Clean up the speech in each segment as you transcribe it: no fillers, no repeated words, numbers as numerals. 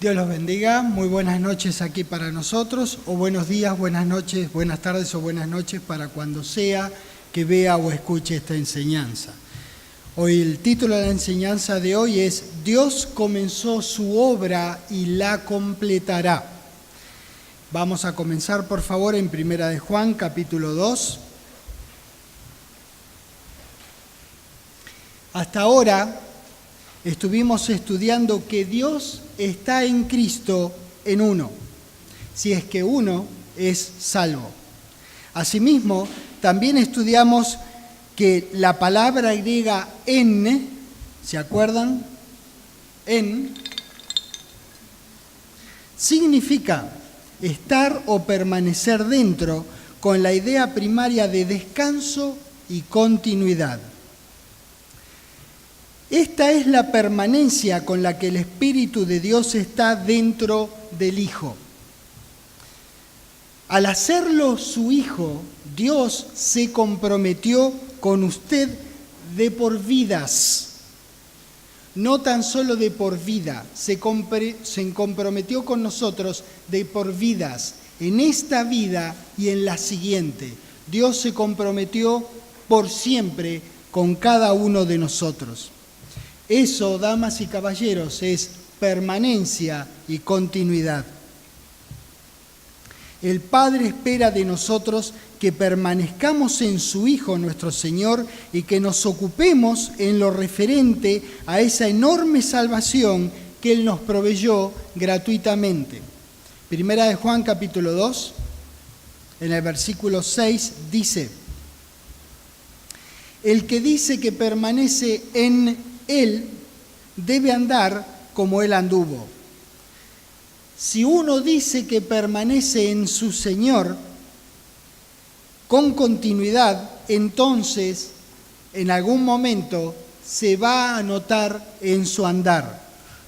Dios los bendiga, muy buenas noches aquí para nosotros, o buenos días, buenas noches, buenas tardes o buenas noches para cuando sea que vea o escuche esta enseñanza. Hoy el título de la enseñanza de hoy es Dios comenzó su obra y la completará. Vamos a comenzar por favor en Primera de Juan, capítulo 2. Hasta ahora estuvimos estudiando que Dios está en Cristo en uno, si es que uno es salvo. Asimismo, también estudiamos que la palabra griega en, ¿se acuerdan? En significa estar o permanecer dentro con la idea primaria de descanso y continuidad. Esta es la permanencia con la que el Espíritu de Dios está dentro del Hijo. Al hacerlo su Hijo, Dios se comprometió con usted de por vidas. No tan solo de por vida, se comprometió con nosotros de por vidas, en esta vida y en la siguiente. Dios se comprometió por siempre con cada uno de nosotros. Eso, damas y caballeros, es permanencia y continuidad. El Padre espera de nosotros que permanezcamos en su Hijo, nuestro Señor, y que nos ocupemos en lo referente a esa enorme salvación que Él nos proveyó gratuitamente. Primera de Juan, capítulo 2, en el versículo 6, dice: el que dice que permanece en Él debe andar como Él anduvo. Si uno dice que permanece en su Señor con continuidad, entonces en algún momento se va a notar en su andar.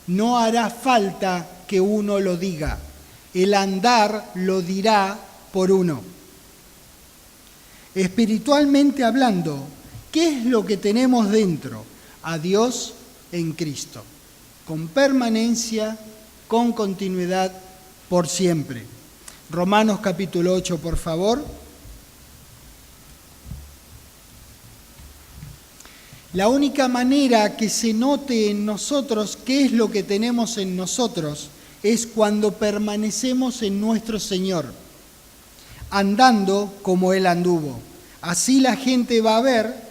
No hará falta que uno lo diga. El andar lo dirá por uno. Espiritualmente hablando, ¿qué es lo que tenemos dentro? A Dios en Cristo, con permanencia, con continuidad, por siempre. Romanos capítulo 8, por favor. La única manera que se note en nosotros qué es lo que tenemos en nosotros es cuando permanecemos en nuestro Señor, andando como Él anduvo. Así la gente va a ver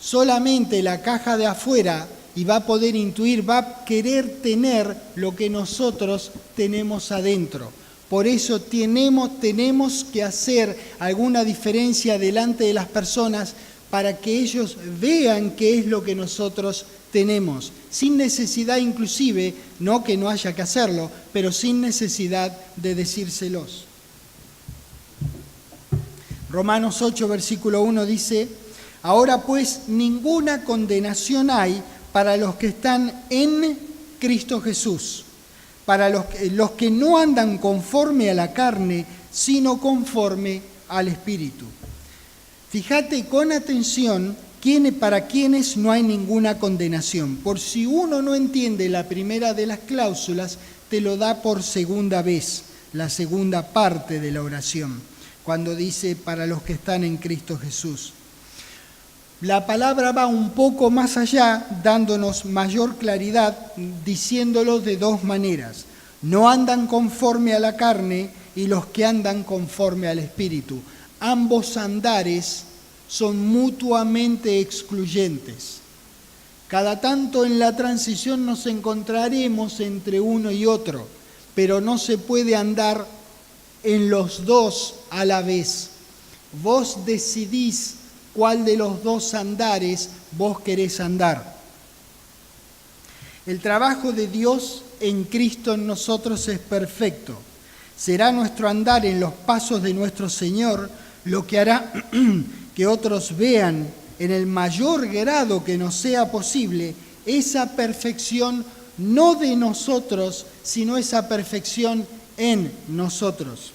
solamente la caja de afuera y va a poder intuir, va a querer tener lo que nosotros tenemos adentro. Por eso tenemos que hacer alguna diferencia delante de las personas para que ellos vean qué es lo que nosotros tenemos, sin necesidad inclusive, no que no haya que hacerlo, pero sin necesidad de decírselos. Romanos 8, versículo 1 dice: ahora pues ninguna condenación hay para los que están en Cristo Jesús, para los que no andan conforme a la carne, sino conforme al Espíritu. Fíjate con atención para quienes no hay ninguna condenación. Por si uno no entiende la primera de las cláusulas, te lo da por segunda vez, la segunda parte de la oración, cuando dice para los que están en Cristo Jesús. La palabra va un poco más allá, dándonos mayor claridad, diciéndolo de dos maneras. No andan conforme a la carne y los que andan conforme al Espíritu. Ambos andares son mutuamente excluyentes. Cada tanto en la transición nos encontraremos entre uno y otro, pero no se puede andar en los dos a la vez. Vos decidís cuál de los dos andares vos querés andar. El trabajo de Dios en Cristo en nosotros es perfecto. Será nuestro andar en los pasos de nuestro Señor lo que hará que otros vean en el mayor grado que nos sea posible esa perfección no de nosotros, sino esa perfección en nosotros.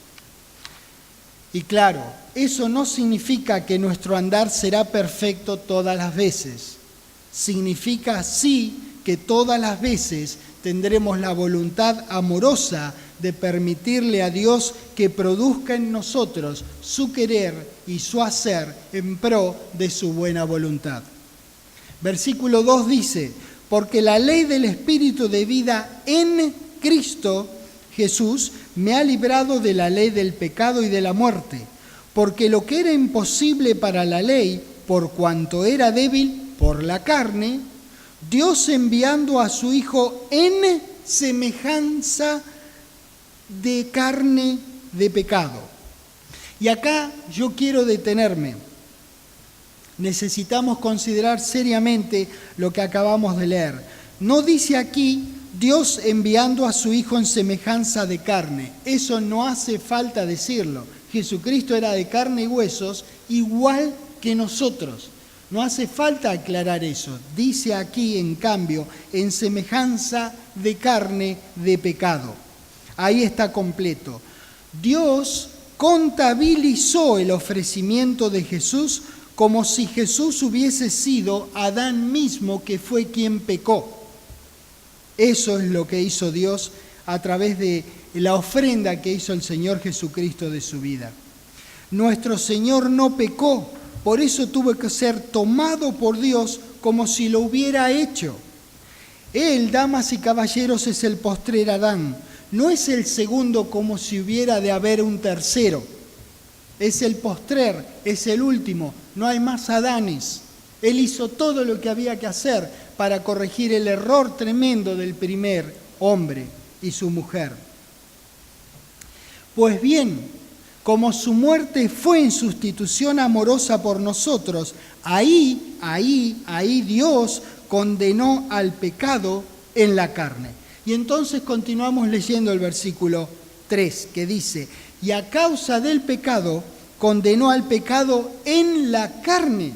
Y claro, eso no significa que nuestro andar será perfecto todas las veces. Significa sí que todas las veces tendremos la voluntad amorosa de permitirle a Dios que produzca en nosotros su querer y su hacer en pro de su buena voluntad. Versículo 2 dice, porque la ley del Espíritu de vida en Cristo Jesús me ha librado de la ley del pecado y de la muerte, porque lo que era imposible para la ley, por cuanto era débil por la carne, Dios enviando a su Hijo en semejanza de carne de pecado. Y acá yo quiero detenerme. Necesitamos considerar seriamente lo que acabamos de leer. No dice aquí Dios enviando a su Hijo en semejanza de carne. Eso no hace falta decirlo. Jesucristo era de carne y huesos, igual que nosotros. No hace falta aclarar eso. Dice aquí, en cambio, en semejanza de carne de pecado. Ahí está completo. Dios contabilizó el ofrecimiento de Jesús como si Jesús hubiese sido Adán mismo, que fue quien pecó. Eso es lo que hizo Dios a través de la ofrenda que hizo el Señor Jesucristo de su vida. Nuestro Señor no pecó, por eso tuvo que ser tomado por Dios como si lo hubiera hecho. Él, damas y caballeros, es el postrer Adán. No es el segundo como si hubiera de haber un tercero. Es el postrer, es el último. No hay más Adanes. Él hizo todo lo que había que hacer para corregir el error tremendo del primer hombre y su mujer. Pues bien, como su muerte fue en sustitución amorosa por nosotros, ahí Dios condenó al pecado en la carne. Y entonces continuamos leyendo el versículo 3, que dice, y a causa del pecado condenó al pecado en la carne,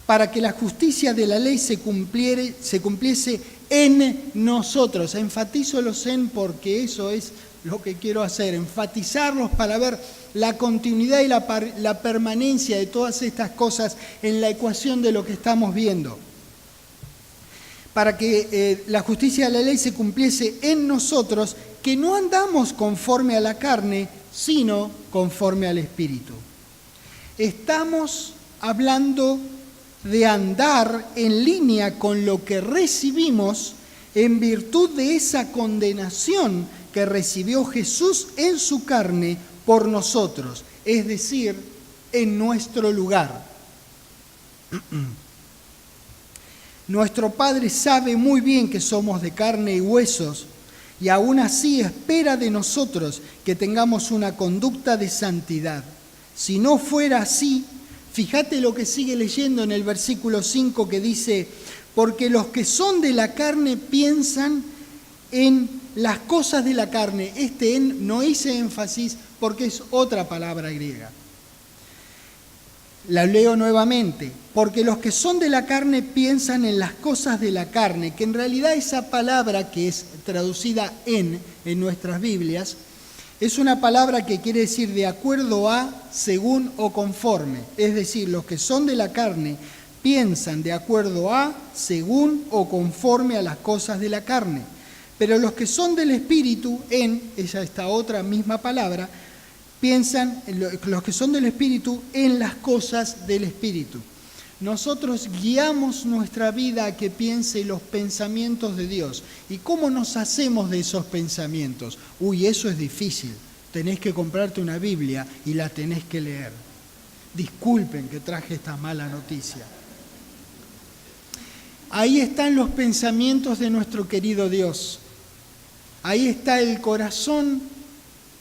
para que la justicia de la ley se cumpliese en nosotros. Enfatizo los en porque eso es lo que quiero hacer, enfatizarlos para ver la continuidad y la permanencia de todas estas cosas en la ecuación de lo que estamos viendo. Para que la justicia de la ley se cumpliese en nosotros, que no andamos conforme a la carne, sino conforme al Espíritu. Estamos hablando de andar en línea con lo que recibimos en virtud de esa condenación que recibió Jesús en su carne por nosotros, es decir, en nuestro lugar. Nuestro Padre sabe muy bien que somos de carne y huesos, y aún así espera de nosotros que tengamos una conducta de santidad. Si no fuera así, fíjate lo que sigue leyendo en el versículo 5 que dice, porque los que son de la carne piensan en las cosas de la carne. No hice énfasis porque es otra palabra griega. La leo nuevamente. Porque los que son de la carne piensan en las cosas de la carne, que en realidad esa palabra que es traducida en nuestras Biblias, es una palabra que quiere decir de acuerdo a, según o conforme. Es decir, los que son de la carne piensan de acuerdo a, según o conforme a las cosas de la carne. Pero los que son del Espíritu, esta otra misma palabra, piensan, los que son del Espíritu, en las cosas del Espíritu. Nosotros guiamos nuestra vida a que piense los pensamientos de Dios. ¿Y cómo nos hacemos de esos pensamientos? Eso es difícil. Tenés que comprarte una Biblia y la tenés que leer. Disculpen que traje esta mala noticia. Ahí están los pensamientos de nuestro querido Dios. Ahí está el corazón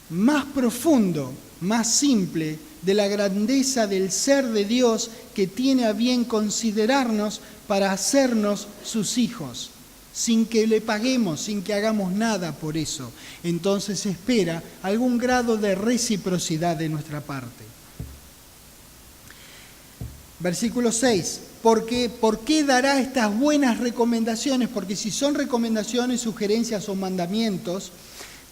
más profundo, más simple, de la grandeza del ser de Dios que tiene a bien considerarnos para hacernos sus hijos, sin que le paguemos, sin que hagamos nada por eso. Entonces espera algún grado de reciprocidad de nuestra parte. Versículo 6. ¿Por qué dará estas buenas recomendaciones? Porque si son recomendaciones, sugerencias o mandamientos,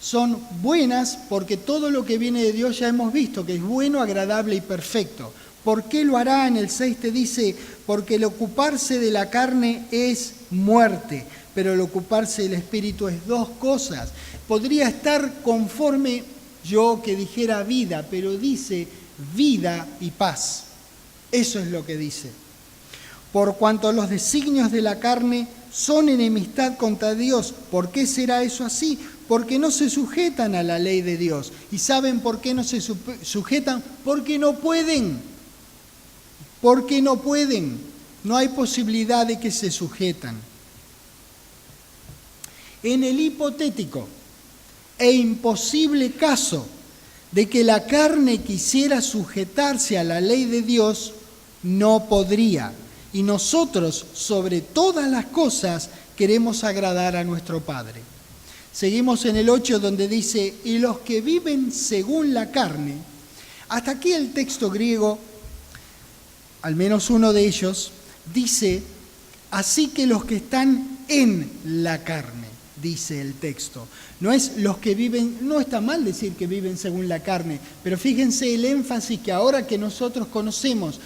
son buenas porque todo lo que viene de Dios ya hemos visto, que es bueno, agradable y perfecto. ¿Por qué lo hará? En el 6 te dice, porque el ocuparse de la carne es muerte, pero el ocuparse del espíritu es dos cosas. Podría estar conforme yo que dijera vida, pero dice vida y paz. Eso es lo que dice. Por cuanto los designios de la carne son enemistad contra Dios. ¿Por qué será eso así? Porque no se sujetan a la ley de Dios. ¿Y saben por qué no se sujetan? Porque no pueden. Porque no pueden. No hay posibilidad de que se sujetan. En el hipotético e imposible caso de que la carne quisiera sujetarse a la ley de Dios, no podría. Y nosotros, sobre todas las cosas, queremos agradar a nuestro Padre. Seguimos en el 8 donde dice, y los que viven según la carne. Hasta aquí el texto griego, al menos uno de ellos, dice, así que los que están en la carne, dice el texto. No es los que viven, no está mal decir que viven según la carne, pero fíjense el énfasis que ahora que nosotros conocemos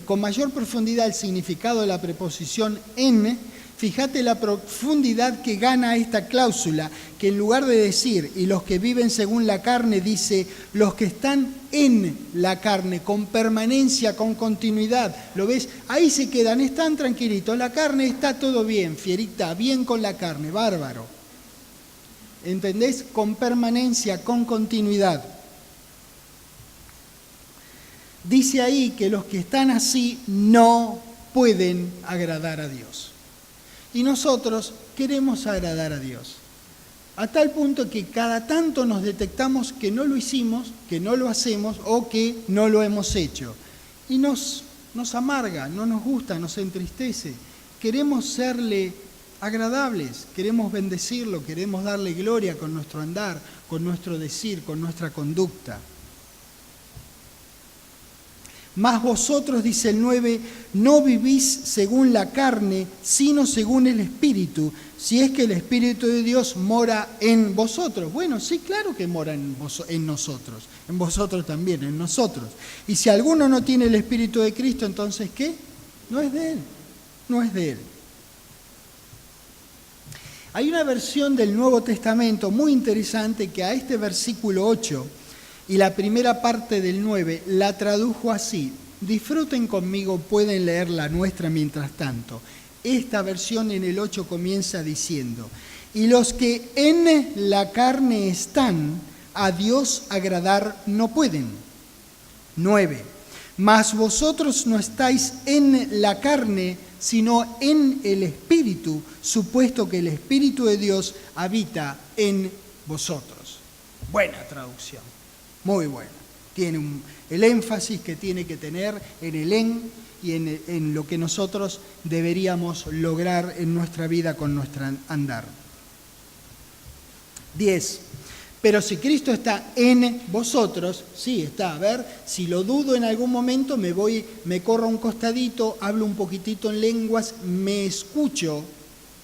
con mayor profundidad el significado de la preposición en, fíjate la profundidad que gana esta cláusula, que en lugar de decir, y los que viven según la carne, dice, los que están en la carne, con permanencia, con continuidad. ¿Lo ves? Ahí se quedan, están tranquilitos, la carne está todo bien, fierita, bien con la carne, bárbaro. ¿Entendés? Con permanencia, con continuidad. Dice ahí que los que están así no pueden agradar a Dios. Y nosotros queremos agradar a Dios. A tal punto que cada tanto nos detectamos que no lo hicimos, que no lo hacemos o que no lo hemos hecho. Y nos amarga, no nos gusta, nos entristece. Queremos serle agradables, queremos bendecirlo, queremos darle gloria con nuestro andar, con nuestro decir, con nuestra conducta. Mas vosotros, dice el 9, no vivís según la carne, sino según el Espíritu, si es que el Espíritu de Dios mora en vosotros. Bueno, sí, claro que mora en nosotros, en vosotros también, en nosotros. Y si alguno no tiene el Espíritu de Cristo, entonces, ¿qué? No es de Él, no es de Él. Hay una versión del Nuevo Testamento muy interesante que a este versículo 8 y la primera parte del 9 la tradujo así. Disfruten conmigo, pueden leer la nuestra mientras tanto. Esta versión en el 8 comienza diciendo, y los que en la carne están, a Dios agradar no pueden. 9. Mas vosotros no estáis en la carne, sino en el Espíritu, supuesto que el Espíritu de Dios habita en vosotros. Buena traducción. Muy bueno. Tiene el énfasis que tiene que tener en el y en lo que nosotros deberíamos lograr en nuestra vida con nuestro andar. 10. Pero si Cristo está en vosotros, sí está, a ver, si lo dudo en algún momento me corro a un costadito, hablo un poquitito en lenguas, me escucho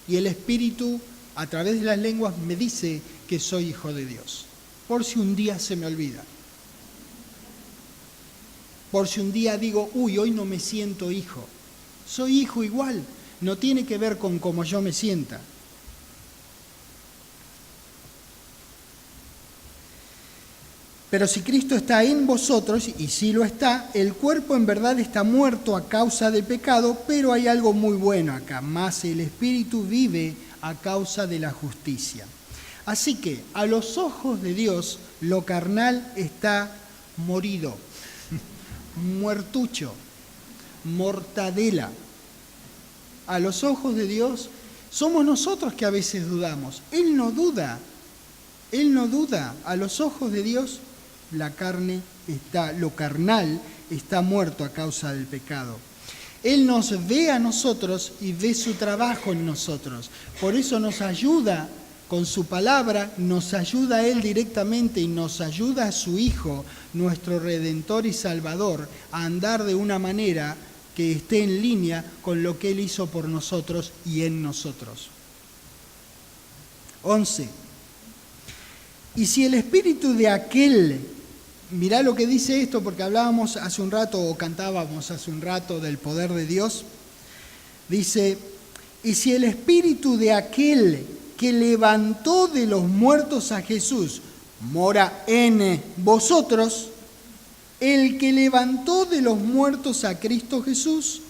y el Espíritu a través de las lenguas me dice que soy hijo de Dios. Por si un día se me olvida. Por si un día digo, hoy no me siento hijo. Soy hijo igual. No tiene que ver con cómo yo me sienta. Pero si Cristo está en vosotros, y sí lo está, el cuerpo en verdad está muerto a causa del pecado, pero hay algo muy bueno acá, más el Espíritu vive a causa de la justicia. Así que a los ojos de Dios lo carnal está morido, muertucho, mortadela. A los ojos de Dios somos nosotros que a veces dudamos. Él no duda. A los ojos de Dios la carne está, lo carnal está muerto a causa del pecado. Él nos ve a nosotros y ve su trabajo en nosotros. Por eso nos ayuda con su palabra, nos ayuda a Él directamente y nos ayuda a su Hijo, nuestro Redentor y Salvador, a andar de una manera que esté en línea con lo que Él hizo por nosotros y en nosotros. 11. Y si el espíritu de aquel Mirá lo que dice esto, porque hablábamos hace un rato, o cantábamos hace un rato, del poder de Dios. Dice, y si el espíritu de aquel que levantó de los muertos a Jesús mora en vosotros, el que levantó de los muertos a Cristo Jesús,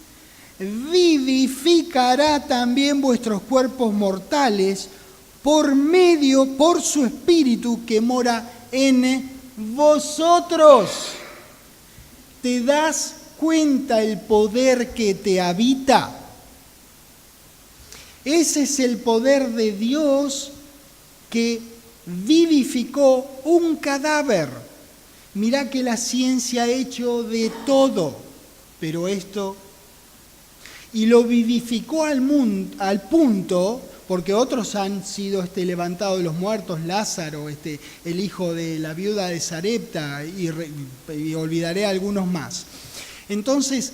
vivificará también vuestros cuerpos mortales por su espíritu que mora en vosotros. ¿Te das cuenta el poder que te habita? Ese es el poder de Dios que vivificó un cadáver. Mirá que la ciencia ha hecho de todo, pero esto, y lo vivificó al punto, porque otros han sido levantados de los muertos, Lázaro, el hijo de la viuda de Sarepta, y olvidaré algunos más. Entonces,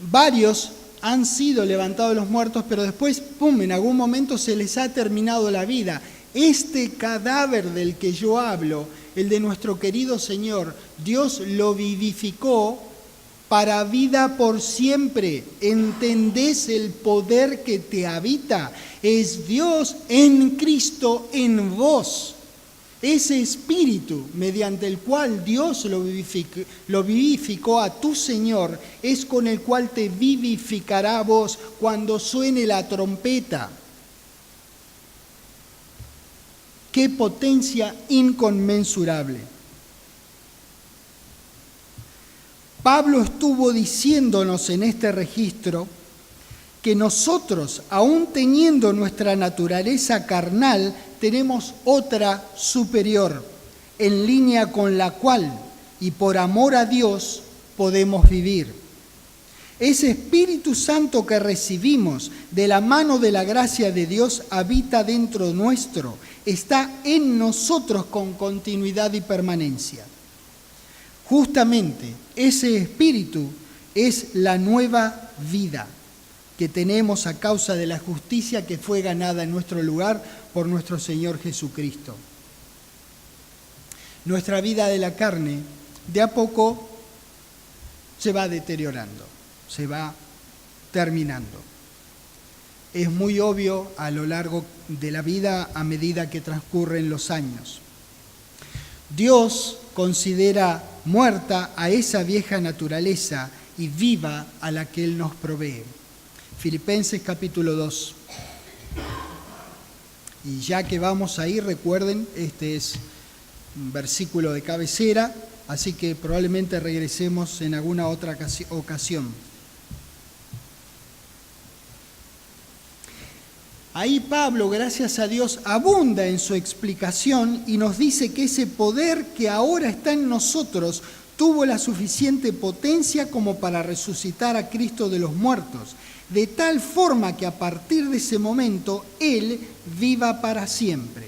varios han sido levantados de los muertos, pero después, ¡pum!, en algún momento se les ha terminado la vida. Este cadáver del que yo hablo, el de nuestro querido Señor, Dios lo vivificó para vida por siempre. ¿Entendés el poder que te habita? Es Dios en Cristo en vos. Ese espíritu mediante el cual Dios lo vivificó a tu Señor es con el cual te vivificará a vos cuando suene la trompeta. ¡Qué potencia inconmensurable! Pablo estuvo diciéndonos en este registro que nosotros, aún teniendo nuestra naturaleza carnal, tenemos otra superior, en línea con la cual, y por amor a Dios, podemos vivir. Ese Espíritu Santo que recibimos de la mano de la gracia de Dios habita dentro nuestro, está en nosotros con continuidad y permanencia. Justamente ese Espíritu es la nueva vida que tenemos a causa de la justicia que fue ganada en nuestro lugar por nuestro Señor Jesucristo. Nuestra vida de la carne de a poco se va deteriorando, se va terminando. Es muy obvio a lo largo de la vida a medida que transcurren los años. Dios considera muerta a esa vieja naturaleza y viva a la que Él nos provee. Filipenses capítulo 2. Y ya que vamos ahí, recuerden, este es un versículo de cabecera, así que probablemente regresemos en alguna otra ocasión. Ahí Pablo, gracias a Dios, abunda en su explicación y nos dice que ese poder que ahora está en nosotros tuvo la suficiente potencia como para resucitar a Cristo de los muertos, de tal forma que a partir de ese momento Él viva para siempre.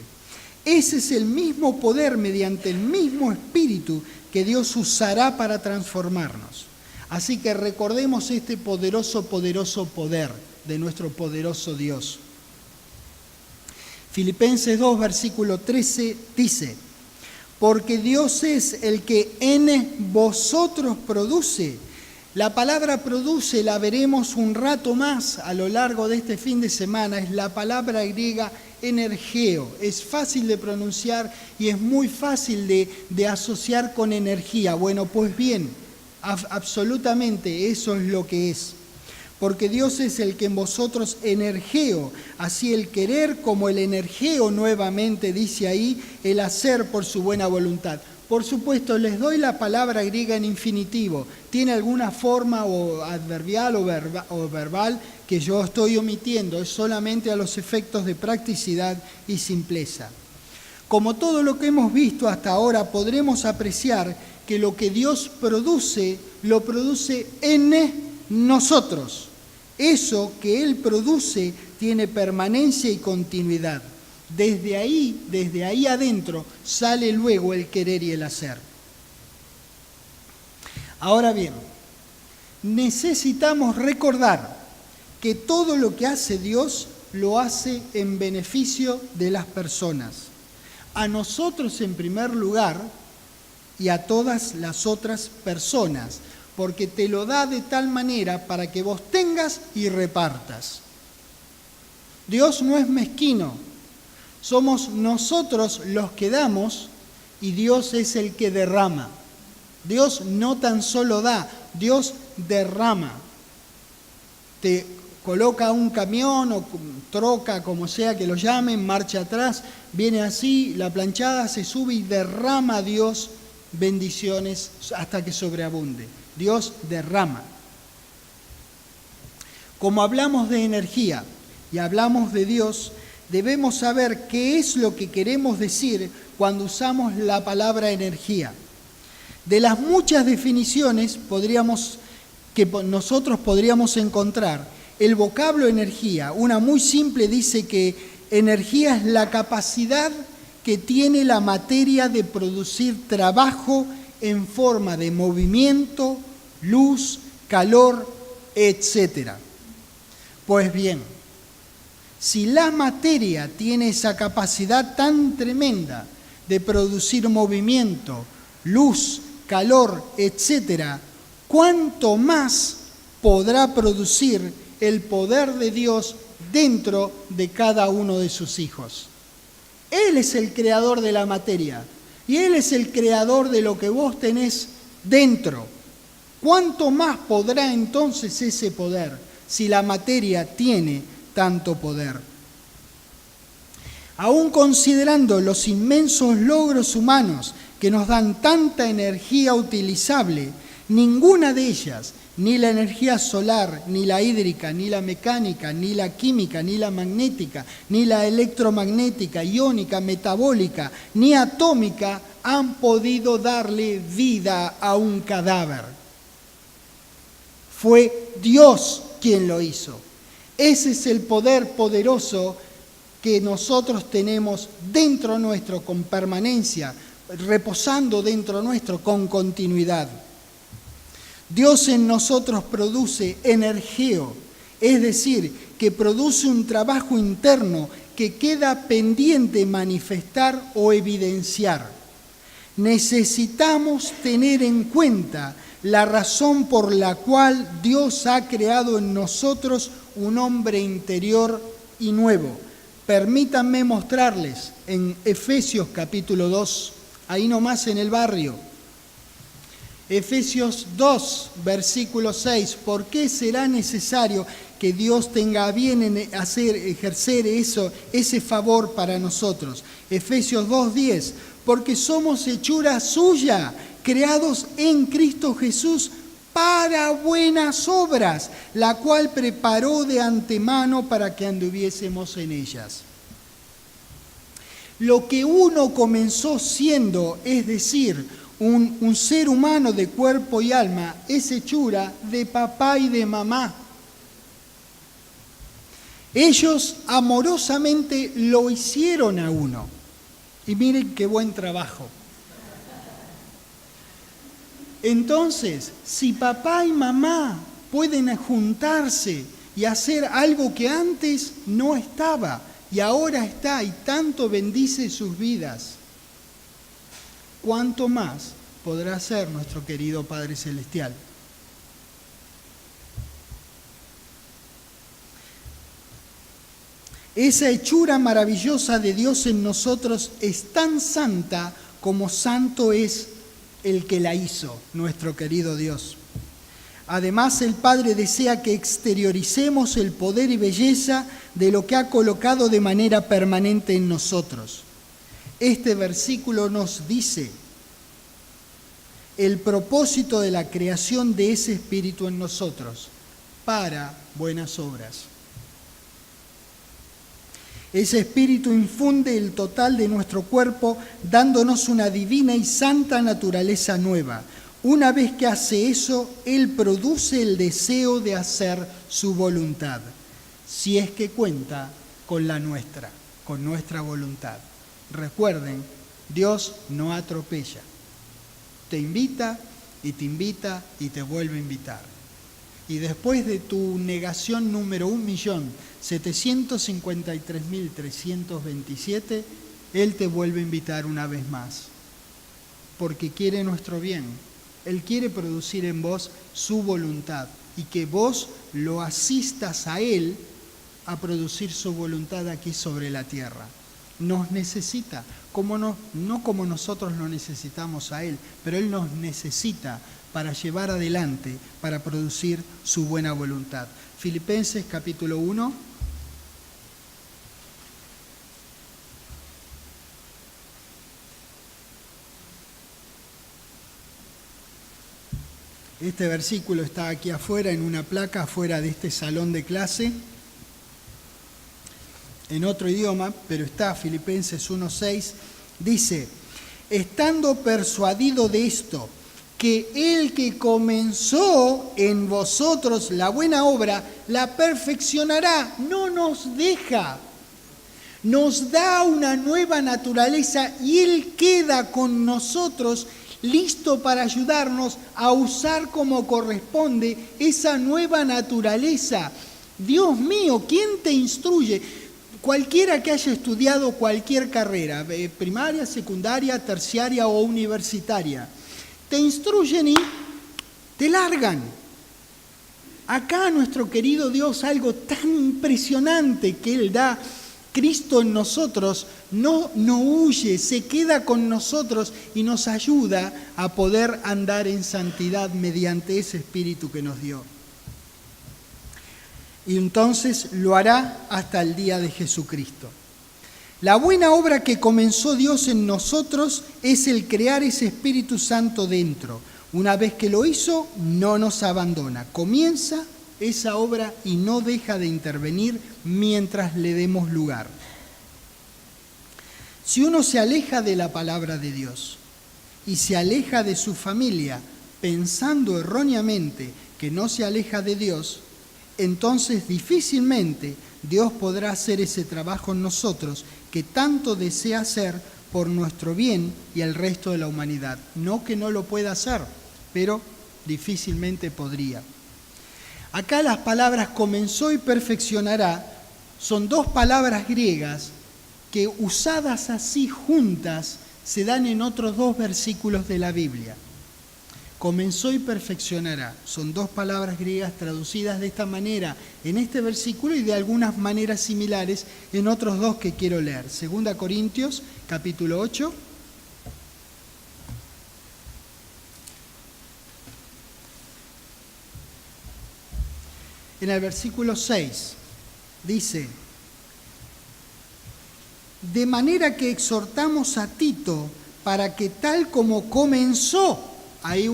Ese es el mismo poder mediante el mismo Espíritu que Dios usará para transformarnos. Así que recordemos este poderoso poder de nuestro poderoso Dios. Filipenses 2, versículo 13 dice, porque Dios es el que en vosotros produce. La palabra produce la veremos un rato más a lo largo de este fin de semana. Es la palabra griega energeo. Es fácil de pronunciar y es muy fácil de asociar con energía. Bueno, pues bien, absolutamente eso es lo que es. Porque Dios es el que en vosotros energeo, así el querer como el energeo nuevamente, dice ahí, el hacer por su buena voluntad. Por supuesto, les doy la palabra griega en infinitivo. Tiene alguna forma o adverbial o verbal que yo estoy omitiendo. Es solamente a los efectos de practicidad y simpleza. Como todo lo que hemos visto hasta ahora, podremos apreciar que lo que Dios produce, lo produce en nosotros. Eso que Él produce tiene permanencia y continuidad. Desde ahí adentro sale luego el querer y el hacer. Ahora bien, necesitamos recordar que todo lo que hace Dios lo hace en beneficio de las personas. A nosotros en primer lugar, y a todas las otras personas, porque te lo da de tal manera para que vos tengas y repartas. Dios no es mezquino, somos nosotros los que damos y Dios es el que derrama. Dios no tan solo da, Dios derrama. Te coloca un camión o troca, como sea que lo llamen, marcha atrás, viene así, la planchada se sube y derrama a Dios bendiciones hasta que sobreabunde. Dios derrama. Como hablamos de energía y hablamos de Dios, debemos saber qué es lo que queremos decir cuando usamos la palabra energía. De las muchas definiciones que nosotros podríamos encontrar, el vocablo energía, una muy simple, dice que energía es la capacidad que tiene la materia de producir trabajo en forma de movimiento, luz, calor, etc. Pues bien, si la materia tiene esa capacidad tan tremenda de producir movimiento, luz, calor, etc., ¿cuánto más podrá producir el poder de Dios dentro de cada uno de sus hijos? Él es el creador de la materia y Él es el creador de lo que vos tenés dentro. ¿Cuánto más podrá entonces ese poder si la materia tiene tanto poder? Aún considerando los inmensos logros humanos que nos dan tanta energía utilizable, ninguna de ellas, ni la energía solar, ni la hídrica, ni la mecánica, ni la química, ni la magnética, ni la electromagnética, iónica, metabólica, ni atómica, han podido darle vida a un cadáver. Fue Dios quien lo hizo. Ese es el poder poderoso que nosotros tenemos dentro nuestro con permanencia, reposando dentro nuestro con continuidad. Dios en nosotros produce energeo, es decir, que produce un trabajo interno que queda pendiente manifestar o evidenciar. Necesitamos tener en cuenta la razón por la cual Dios ha creado en nosotros un hombre interior y nuevo. Permítanme mostrarles en Efesios capítulo 2, ahí nomás en el barrio. Efesios 2, versículo 6. ¿Por qué será necesario que Dios tenga a bien en ejercer ese favor para nosotros? Efesios 2:10. Porque somos hechura suya, creados en Cristo Jesús para buenas obras, la cual preparó de antemano para que anduviésemos en ellas. Lo que uno comenzó siendo, es decir, un ser humano de cuerpo y alma, es hechura de papá y de mamá. Ellos amorosamente lo hicieron a uno. Y miren qué buen trabajo. Entonces, si papá y mamá pueden juntarse y hacer algo que antes no estaba y ahora está y tanto bendice sus vidas, ¿cuánto más podrá ser nuestro querido Padre Celestial? Esa hechura maravillosa de Dios en nosotros es tan santa como santo es el que la hizo, nuestro querido Dios. Además, el Padre desea que exterioricemos el poder y belleza de lo que ha colocado de manera permanente en nosotros. Este versículo nos dice el propósito de la creación de ese espíritu en nosotros para buenas obras. Ese espíritu infunde el total de nuestro cuerpo, dándonos una divina y santa naturaleza nueva. Una vez que hace eso, Él produce el deseo de hacer su voluntad, si es que cuenta con la nuestra, con nuestra voluntad. Recuerden, Dios no atropella. Te invita y te vuelve a invitar. Y después de tu negación número 1.753.327, Él te vuelve a invitar una vez más. porque quiere nuestro bien. Él quiere producir en vos su voluntad y que vos lo asistas a Él a producir su voluntad aquí sobre la tierra. Nos necesita, no como nosotros lo necesitamos a Él, pero Él nos necesita para llevar adelante, para producir su buena voluntad. Filipenses capítulo 1. Este versículo está aquí afuera, en una placa afuera de este salón de clase, en otro idioma, pero está Filipenses 1:6, dice: estando persuadido de esto, que el que comenzó en vosotros la buena obra, la perfeccionará, no nos deja, nos da una nueva naturaleza y Él queda con nosotros listo para ayudarnos a usar como corresponde esa nueva naturaleza. Dios mío, ¿quién te instruye? Cualquiera que haya estudiado cualquier carrera, primaria, secundaria, terciaria o universitaria, te instruyen y te largan. Acá nuestro querido Dios, algo tan impresionante que Él da, Cristo en nosotros, no huye, se queda con nosotros y nos ayuda a poder andar en santidad mediante ese Espíritu que nos dio. Y entonces lo hará hasta el día de Jesucristo. La buena obra que comenzó Dios en nosotros es el crear ese Espíritu Santo dentro. Una vez que lo hizo, no nos abandona. Comienza esa obra y no deja de intervenir mientras le demos lugar. Si uno se aleja de la palabra de Dios y se aleja de su familia pensando erróneamente que no se aleja de Dios, entonces difícilmente Dios podrá hacer ese trabajo en nosotros que tanto desea hacer por nuestro bien y el resto de la humanidad. No que no lo pueda hacer, pero difícilmente podría. Acá las palabras comenzó y perfeccionará son dos palabras griegas que usadas así juntas se dan en otros dos versículos de la Biblia. Comenzó y perfeccionará. Son dos palabras griegas traducidas de esta manera en este versículo y de algunas maneras similares en otros dos que quiero leer. 2 Corintios, capítulo 8. En el versículo 6 dice: de manera que exhortamos a Tito para que tal como comenzó, ahí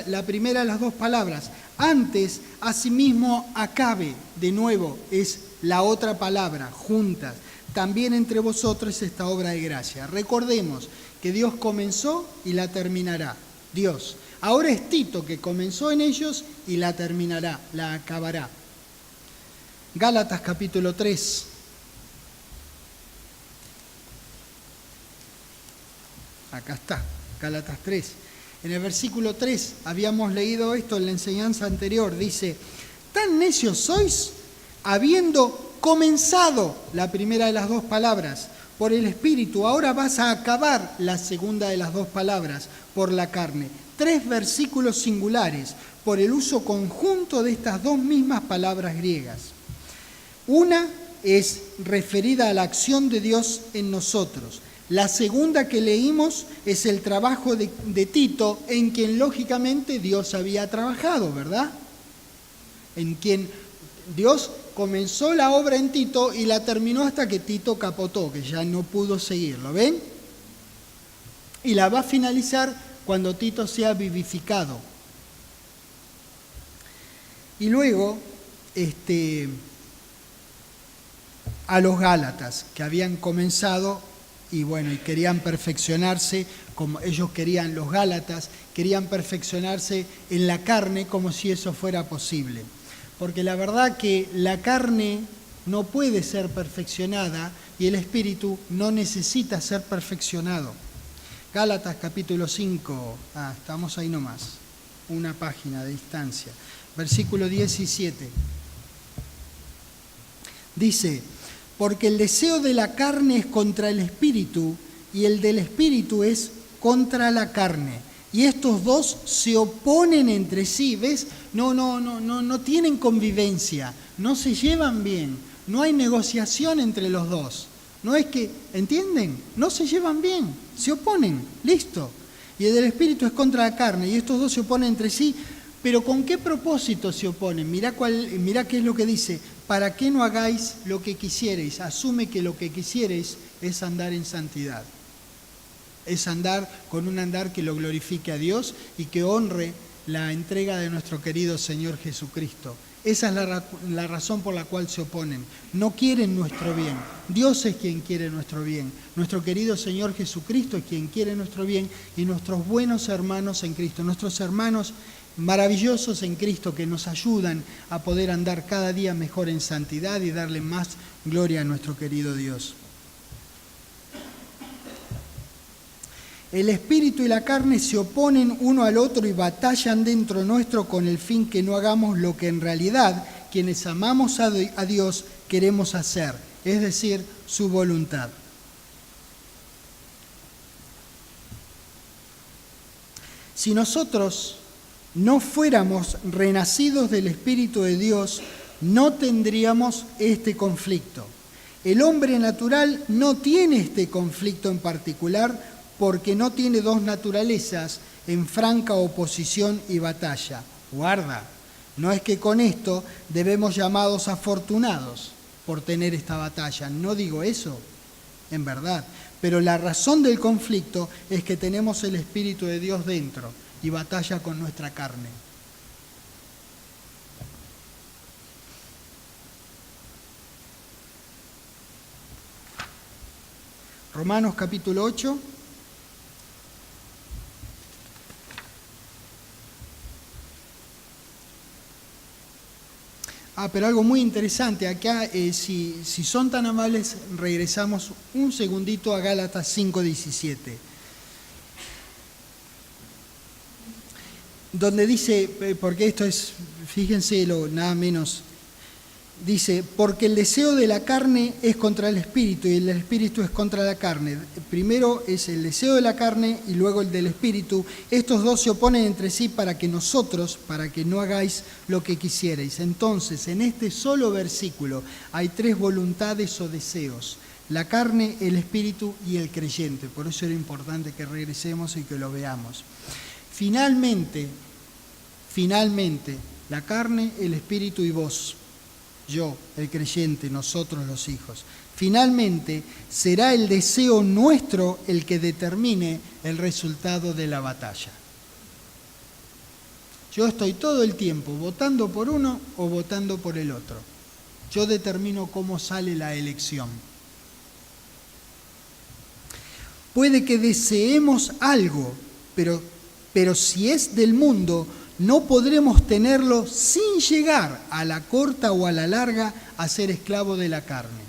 la primera de las dos palabras, antes asimismo acabe, de nuevo es la otra palabra, juntas, también entre vosotros esta obra de gracia. Recordemos que Dios comenzó y la terminará, Dios. Ahora es Tito que comenzó en ellos y la terminará, la acabará. Gálatas capítulo 3. Acá está, Gálatas 3. En el versículo 3 habíamos leído esto en la enseñanza anterior. Dice: tan necios sois, habiendo comenzado la primera de las dos palabras por el Espíritu, ahora vas a acabar la segunda de las dos palabras por la carne. 3 versículos singulares por el uso conjunto de estas dos mismas palabras griegas. Una es referida a la acción de Dios en nosotros. La segunda que leímos es el trabajo de Tito, en quien lógicamente Dios había trabajado, ¿verdad? En quien Dios comenzó la obra en Tito y la terminó hasta que Tito capotó, que ya no pudo seguirlo, ¿ven? Y la va a finalizar cuando Tito sea vivificado. Y luego, a los Gálatas, que habían comenzado y querían perfeccionarse, como ellos querían, los Gálatas, querían perfeccionarse en la carne como si eso fuera posible. Porque la verdad que la carne no puede ser perfeccionada y el espíritu no necesita ser perfeccionado. Gálatas capítulo 5, estamos ahí nomás, una página de distancia, versículo 17. Dice: porque el deseo de la carne es contra el espíritu y el del espíritu es contra la carne. Y estos dos se oponen entre sí, ¿ves? No tienen convivencia, no se llevan bien, no hay negociación entre los dos. No es que, ¿entienden? No se llevan bien, se oponen, listo. Y el del espíritu es contra la carne, y estos dos se oponen entre sí. Pero ¿con qué propósito se oponen? Mirá qué es lo que dice. ¿Para qué no hagáis lo que quisierais? Asume que lo que quisierais es andar en santidad. Es andar con un andar que lo glorifique a Dios y que honre la entrega de nuestro querido Señor Jesucristo. Esa es la razón por la cual se oponen. No quieren nuestro bien. Dios es quien quiere nuestro bien. Nuestro querido Señor Jesucristo es quien quiere nuestro bien y nuestros buenos hermanos en Cristo, nuestros hermanos maravillosos en Cristo que nos ayudan a poder andar cada día mejor en santidad y darle más gloria a nuestro querido Dios. El espíritu y la carne se oponen uno al otro y batallan dentro nuestro con el fin que no hagamos lo que en realidad quienes amamos a Dios queremos hacer, es decir, su voluntad. Si nosotros no fuéramos renacidos del Espíritu de Dios, no tendríamos este conflicto. El hombre natural no tiene este conflicto en particular porque no tiene dos naturalezas en franca oposición y batalla. Guarda, no es que con esto debemos llamados afortunados por tener esta batalla, no digo eso, en verdad, pero la razón del conflicto es que tenemos el Espíritu de Dios dentro y batalla con nuestra carne. Romanos capítulo 8. Pero algo muy interesante, acá si son tan amables, regresamos un segundito a Gálatas 5:17. Donde dice, porque esto es, fíjense nada menos, dice, porque el deseo de la carne es contra el espíritu y el del espíritu es contra la carne. Primero es el deseo de la carne y luego el del espíritu. Estos dos se oponen entre sí para que no hagáis lo que quisierais. Entonces, en este solo versículo hay tres voluntades o deseos: la carne, el espíritu y el creyente. Por eso era importante que regresemos y que lo veamos. Finalmente, la carne, el espíritu y vos, yo, el creyente, nosotros los hijos. Finalmente, será el deseo nuestro el que determine el resultado de la batalla. Yo estoy todo el tiempo votando por uno o votando por el otro. Yo determino cómo sale la elección. Puede que deseemos algo, pero si es del mundo, no podremos tenerlo sin llegar a la corta o a la larga a ser esclavo de la carne.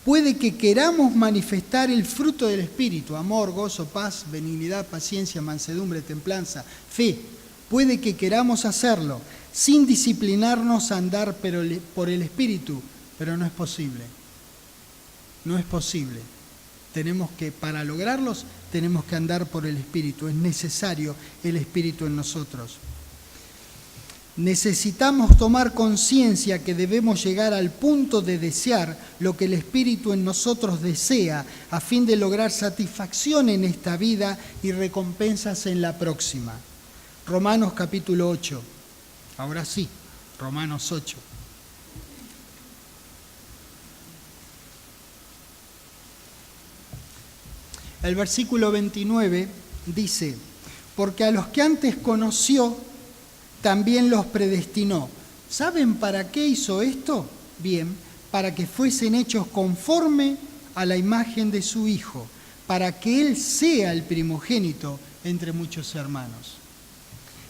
Puede que queramos manifestar el fruto del Espíritu: amor, gozo, paz, benignidad, paciencia, mansedumbre, templanza, fe. Puede que queramos hacerlo sin disciplinarnos a andar por el Espíritu, pero no es posible. No es posible. Para lograrlos, tenemos que andar por el Espíritu. Es necesario el Espíritu en nosotros. Necesitamos tomar conciencia que debemos llegar al punto de desear lo que el Espíritu en nosotros desea, a fin de lograr satisfacción en esta vida y recompensas en la próxima. Romanos capítulo 8. Ahora sí, Romanos 8. El versículo 29 dice: porque a los que antes conoció, también los predestinó. ¿Saben para qué hizo esto? Bien, para que fuesen hechos conforme a la imagen de su Hijo, para que Él sea el primogénito entre muchos hermanos.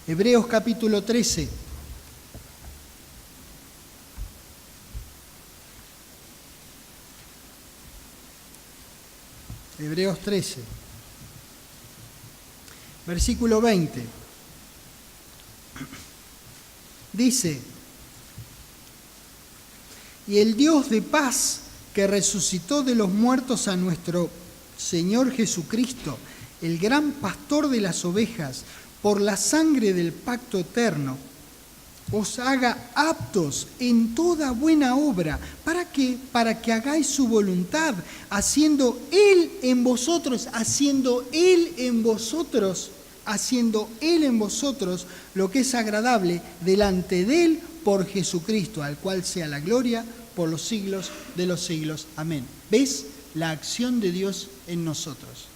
Hebreos capítulo 13. Hebreos 13, versículo 20. Dice: y el Dios de paz, que resucitó de los muertos a nuestro Señor Jesucristo, el gran pastor de las ovejas, por la sangre del pacto eterno, os haga aptos en toda buena obra. ¿Para qué? Para que hagáis su voluntad, haciendo Él en vosotros lo que es agradable delante de Él por Jesucristo, al cual sea la gloria por los siglos de los siglos. Amén. ¿Ves? La acción de Dios en nosotros,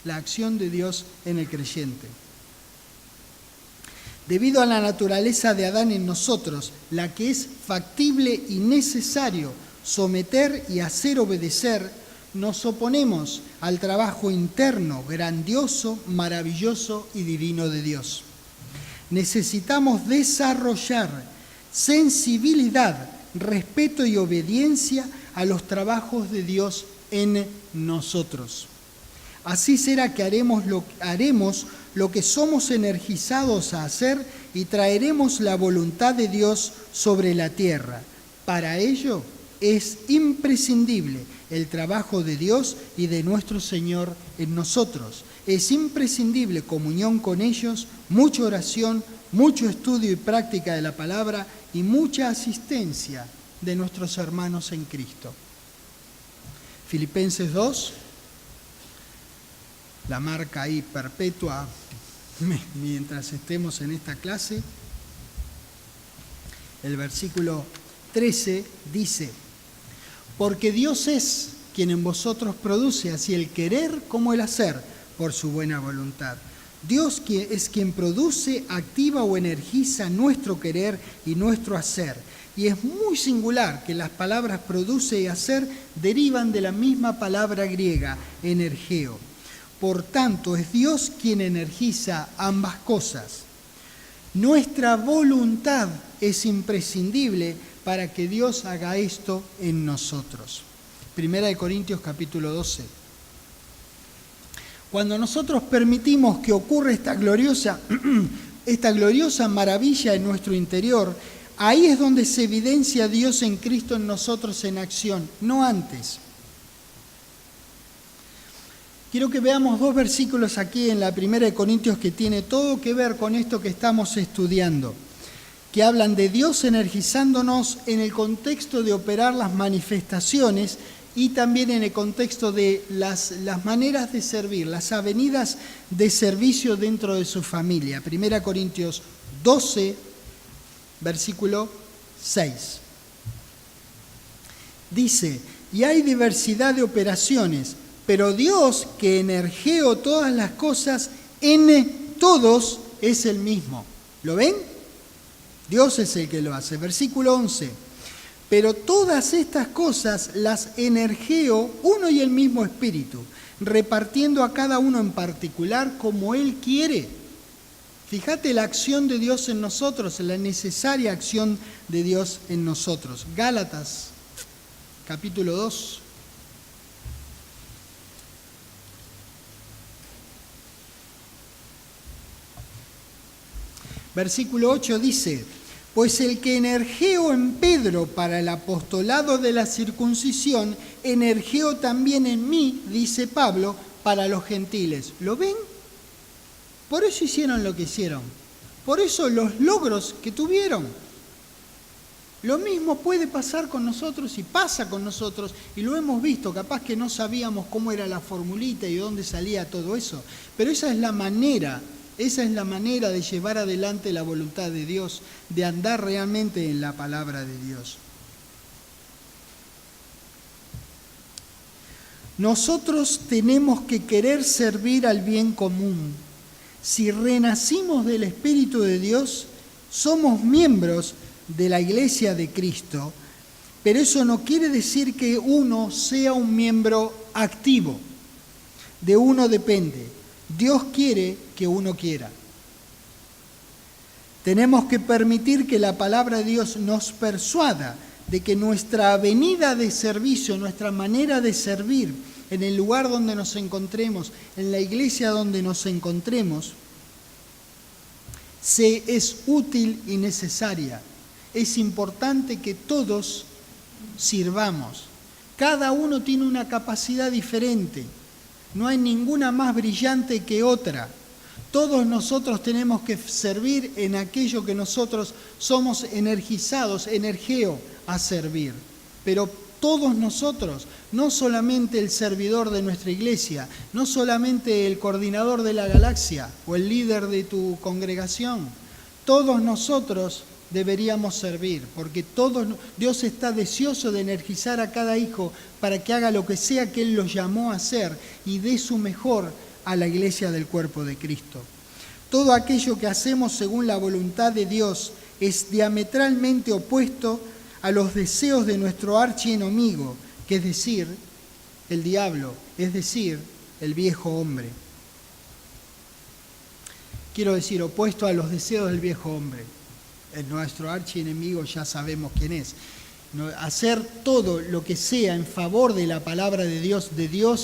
la acción de Dios en el creyente. Debido a la naturaleza de Adán en nosotros, la que es factible y necesario someter y hacer obedecer, nos oponemos al trabajo interno, grandioso, maravilloso y divino de Dios. Necesitamos desarrollar sensibilidad, respeto y obediencia a los trabajos de Dios en nosotros. Así será que haremos lo que somos energizados a hacer y traeremos la voluntad de Dios sobre la tierra. Para ello es imprescindible el trabajo de Dios y de nuestro Señor en nosotros. Es imprescindible comunión con ellos, mucha oración, mucho estudio y práctica de la palabra y mucha asistencia de nuestros hermanos en Cristo. Filipenses 2, la marca ahí perpetua mientras estemos en esta clase. El versículo 13 dice: porque Dios es quien en vosotros produce así el querer como el hacer por su buena voluntad. Dios es quien produce, activa o energiza nuestro querer y nuestro hacer. Y es muy singular que las palabras produce y hacer derivan de la misma palabra griega, energeo. Por tanto, es Dios quien energiza ambas cosas. Nuestra voluntad es imprescindible para que Dios haga esto en nosotros. Primera de Corintios capítulo 12. Cuando nosotros permitimos que ocurra esta gloriosa maravilla en nuestro interior, ahí es donde se evidencia Dios en Cristo en nosotros en acción, no antes. Quiero que veamos dos versículos aquí en la Primera de Corintios que tiene todo que ver con esto que estamos estudiando, que hablan de Dios energizándonos en el contexto de operar las manifestaciones y también en el contexto de las maneras de servir, las avenidas de servicio dentro de su familia. 1 Corintios 12, versículo 6. Dice: y hay diversidad de operaciones, pero Dios, que energió todas las cosas en todos, es el mismo. ¿Lo ven? Dios es el que lo hace. Versículo 11. Pero todas estas cosas las energió uno y el mismo Espíritu, repartiendo a cada uno en particular como Él quiere. Fíjate la acción de Dios en nosotros, la necesaria acción de Dios en nosotros. Gálatas, capítulo 2. Versículo 8 dice: pues el que energió en Pedro para el apostolado de la circuncisión, energió también en mí, dice Pablo, para los gentiles. ¿Lo ven? Por eso hicieron lo que hicieron. Por eso los logros que tuvieron. Lo mismo puede pasar con nosotros y pasa con nosotros, y lo hemos visto. Capaz que no sabíamos cómo era la formulita y dónde salía todo eso, pero esa es la manera de llevar adelante la voluntad de Dios, de andar realmente en la palabra de Dios. Nosotros tenemos que querer servir al bien común. Si renacimos del Espíritu de Dios, somos miembros de la Iglesia de Cristo, pero eso no quiere decir que uno sea un miembro activo. De uno depende. Dios quiere que uno quiera. Tenemos que permitir que la palabra de Dios nos persuada de que nuestra avenida de servicio, nuestra manera de servir en el lugar donde nos encontremos, en la iglesia donde nos encontremos, es útil y necesaria. Es importante que todos sirvamos. Cada uno tiene una capacidad diferente. No hay ninguna más brillante que otra. Todos nosotros tenemos que servir en aquello que nosotros somos energizados, energeo, a servir. Pero todos nosotros, no solamente el servidor de nuestra iglesia, no solamente el coordinador de la galaxia o el líder de tu congregación, todos nosotros deberíamos servir, porque Dios está deseoso de energizar a cada hijo para que haga lo que sea que Él los llamó a hacer y dé su mejor a la iglesia del cuerpo de Cristo. Todo aquello que hacemos según la voluntad de Dios es diametralmente opuesto a los deseos de nuestro archienemigo, que es decir, el diablo, es decir, el viejo hombre. Quiero decir, opuesto a los deseos del viejo hombre. Nuestro archienemigo ya sabemos quién es. Hacer todo lo que sea en favor de la palabra de Dios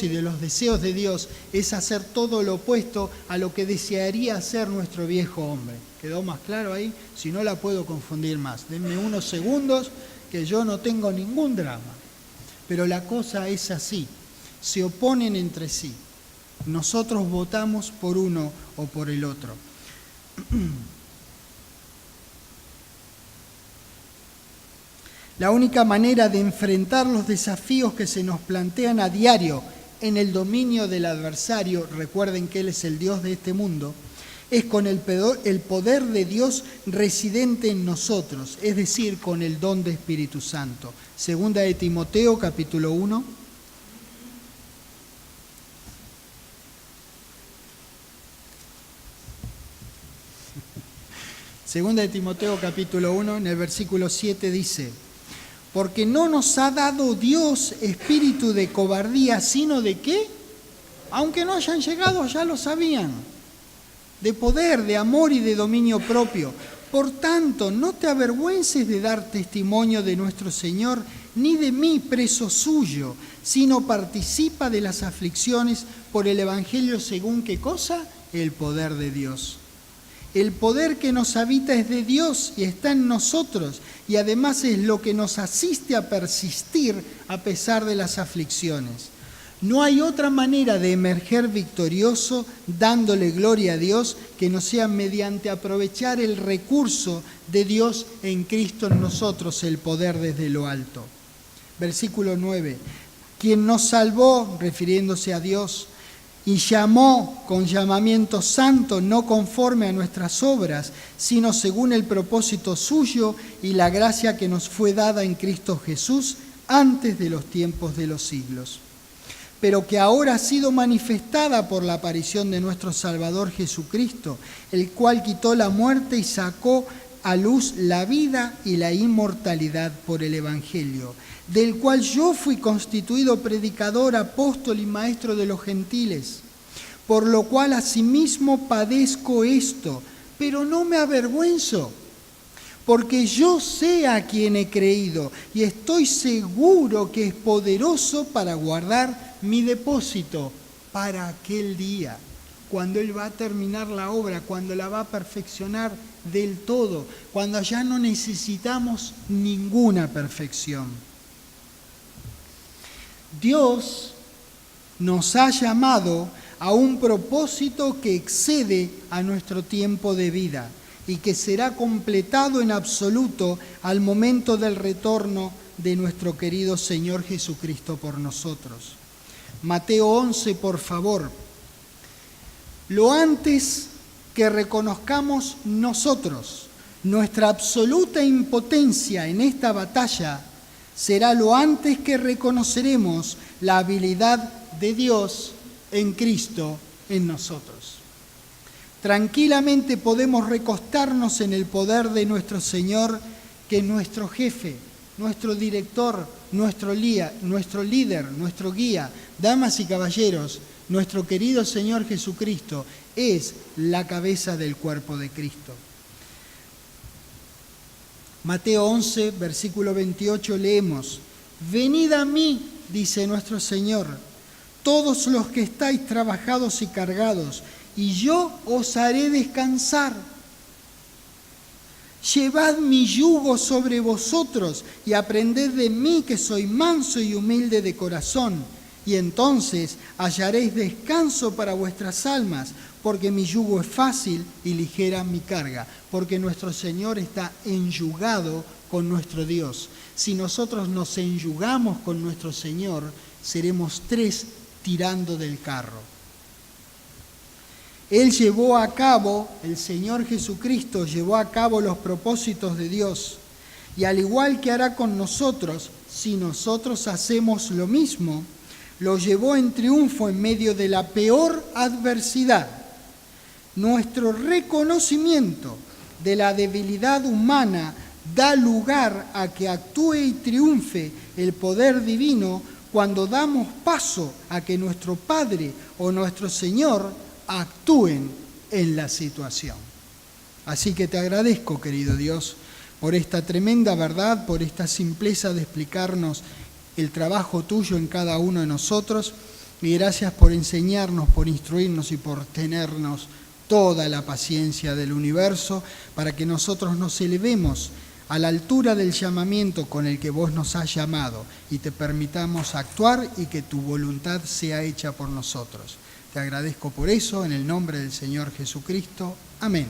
y de los deseos de Dios es hacer todo lo opuesto a lo que desearía hacer nuestro viejo hombre. ¿Quedó más claro ahí? Si no la puedo confundir más. Denme unos segundos que yo no tengo ningún drama. Pero la cosa es así. Se oponen entre sí. Nosotros votamos por uno o por el otro. La única manera de enfrentar los desafíos que se nos plantean a diario en el dominio del adversario, recuerden que Él es el Dios de este mundo, es con el poder de Dios residente en nosotros, es decir, con el don de Espíritu Santo. Segunda de Timoteo, capítulo 1. Segunda de Timoteo, capítulo 1, en el versículo 7 dice: porque no nos ha dado Dios espíritu de cobardía, sino de ¿qué? Aunque no hayan llegado, ya lo sabían. De poder, de amor y de dominio propio. Por tanto, no te avergüences de dar testimonio de nuestro Señor, ni de mí, preso suyo, sino participa de las aflicciones por el Evangelio según ¿qué cosa? El poder de Dios. El poder que nos habita es de Dios y está en nosotros, y además es lo que nos asiste a persistir a pesar de las aflicciones. No hay otra manera de emerger victorioso dándole gloria a Dios que no sea mediante aprovechar el recurso de Dios en Cristo en nosotros, el poder desde lo alto. Versículo 9. Quien nos salvó, refiriéndose a Dios, y llamó con llamamiento santo, no conforme a nuestras obras, sino según el propósito suyo y la gracia que nos fue dada en Cristo Jesús antes de los tiempos de los siglos. Pero que ahora ha sido manifestada por la aparición de nuestro Salvador Jesucristo, el cual quitó la muerte y sacó a luz la vida y la inmortalidad por el Evangelio, del cual yo fui constituido predicador, apóstol y maestro de los gentiles, por lo cual asimismo padezco esto, pero no me avergüenzo, porque yo sé a quien he creído y estoy seguro que es poderoso para guardar mi depósito para aquel día, cuando Él va a terminar la obra, cuando la va a perfeccionar del todo, cuando ya no necesitamos ninguna perfección. Dios nos ha llamado a un propósito que excede a nuestro tiempo de vida y que será completado en absoluto al momento del retorno de nuestro querido Señor Jesucristo por nosotros. Mateo 11, por favor. Lo antes que reconozcamos nosotros nuestra absoluta impotencia en esta batalla, será lo antes que reconoceremos la habilidad de Dios en Cristo en nosotros. Tranquilamente podemos recostarnos en el poder de nuestro Señor, que es nuestro jefe, nuestro director, nuestro líder, nuestro guía. Damas y caballeros, nuestro querido Señor Jesucristo es la cabeza del cuerpo de Cristo. Mateo 11, versículo 28, leemos: venid a mí, dice nuestro Señor, todos los que estáis trabajados y cargados, y yo os haré descansar. Llevad mi yugo sobre vosotros y aprended de mí, que soy manso y humilde de corazón, y entonces hallaréis descanso para vuestras almas, porque mi yugo es fácil y ligera mi carga, porque nuestro Señor está enyugado con nuestro Dios. Si nosotros nos enyugamos con nuestro Señor, seremos 3 tirando del carro. Él llevó a cabo, el Señor Jesucristo llevó a cabo los propósitos de Dios, y al igual que hará con nosotros, si nosotros hacemos lo mismo, lo llevó en triunfo en medio de la peor adversidad. Nuestro reconocimiento de la debilidad humana da lugar a que actúe y triunfe el poder divino cuando damos paso a que nuestro Padre o nuestro Señor actúen en la situación. Así que te agradezco, querido Dios, por esta tremenda verdad, por esta simpleza de explicarnos el trabajo tuyo en cada uno de nosotros, y gracias por enseñarnos, por instruirnos y por tenernos toda la paciencia del universo para que nosotros nos elevemos a la altura del llamamiento con el que vos nos has llamado y te permitamos actuar y que tu voluntad sea hecha por nosotros. Te agradezco por eso, en el nombre del Señor Jesucristo. Amén.